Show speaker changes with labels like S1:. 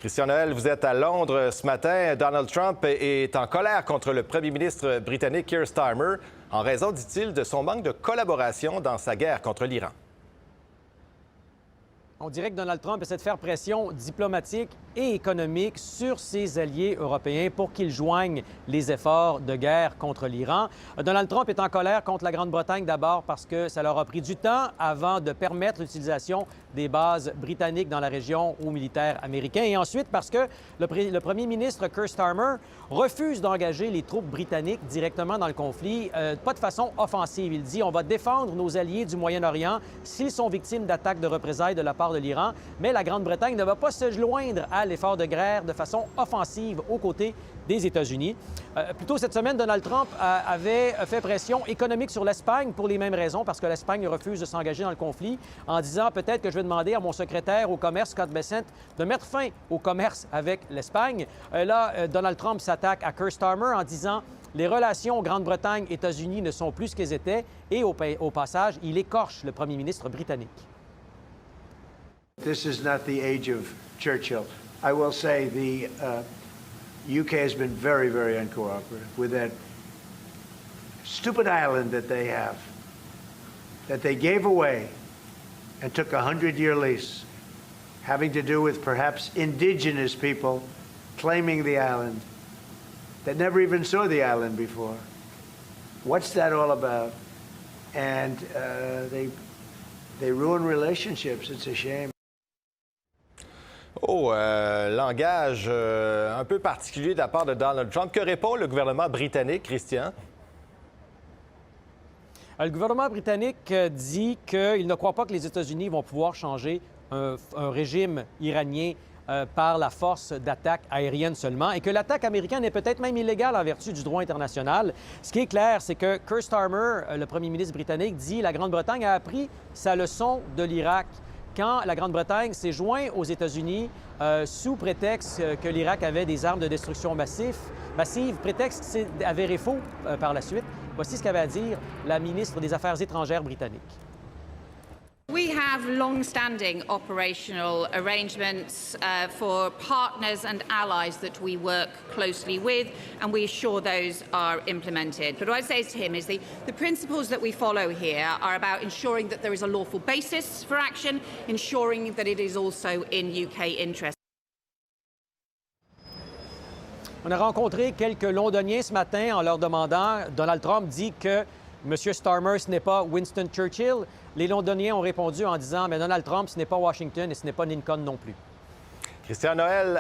S1: Christian Noël, vous êtes à Londres ce matin. Donald Trump est en colère contre le premier ministre britannique Keir Starmer en raison, dit-il, de son manque de collaboration dans sa guerre contre l'Iran.
S2: On dirait que Donald Trump essaie de faire pression diplomatique et économique sur ses alliés européens pour qu'ils joignent les efforts de guerre contre l'Iran. Donald Trump est en colère contre la Grande-Bretagne d'abord parce que ça leur a pris du temps avant de permettre l'utilisation des bases britanniques dans la région aux militaires américains. Et ensuite parce que le premier ministre Keir Starmer refuse d'engager les troupes britanniques directement dans le conflit, pas de façon offensive. Il dit on va défendre nos alliés du Moyen-Orient s'ils sont victimes d'attaques de représailles de la part de l'Iran, mais la Grande-Bretagne ne va pas se joindre à l'effort de guerre de façon offensive aux côtés des États-Unis. Plus tôt cette semaine, Donald Trump avait fait pression économique sur l'Espagne pour les mêmes raisons, parce que l'Espagne refuse de s'engager dans le conflit, en disant peut-être que je vais demander à mon secrétaire au commerce, Scott Bessent, de mettre fin au commerce avec l'Espagne. Là, Donald Trump s'attaque à Keir Starmer en disant les relations Grande-Bretagne-États-Unis ne sont plus ce qu'elles étaient et au passage, il écorche le premier ministre britannique.
S3: This is not the age of Churchill. I will say the UK has been very, very uncooperative with that stupid island that they have, that they gave away and took a 100-year lease, having to do with perhaps indigenous people claiming the island that never even saw the island before. What's that all about? And they ruin relationships. It's a shame.
S1: Langage un peu particulier de la part de Donald Trump. Que répond le gouvernement britannique, Christian?
S2: Le gouvernement britannique dit qu'il ne croit pas que les États-Unis vont pouvoir changer un régime iranien par la force d'attaque aérienne seulement et que l'attaque américaine est peut-être même illégale en vertu du droit international. Ce qui est clair, c'est que Keir Starmer, le premier ministre britannique, dit que la Grande-Bretagne a appris sa leçon de l'Irak quand la Grande-Bretagne s'est jointe aux États-Unis sous prétexte que l'Irak avait des armes de destruction massive, prétexte qui s'est avéré faux par la suite. Voici ce qu'avait à dire la ministre des Affaires étrangères britannique.
S4: We have long-standing operational arrangements for partners and allies that we work closely with, and we assure those are implemented. But what I say to him is the principles that we follow here are about ensuring that there is a lawful basis for action, ensuring that it is also in UK interest.
S2: On a rencontré quelques Londoniens ce matin en leur demandant, Donald Trump dit que M. Starmer, ce n'est pas Winston Churchill. Les Londoniens ont répondu en disant, mais Donald Trump, ce n'est pas Washington et ce n'est pas Lincoln non plus.
S1: Christian Noël.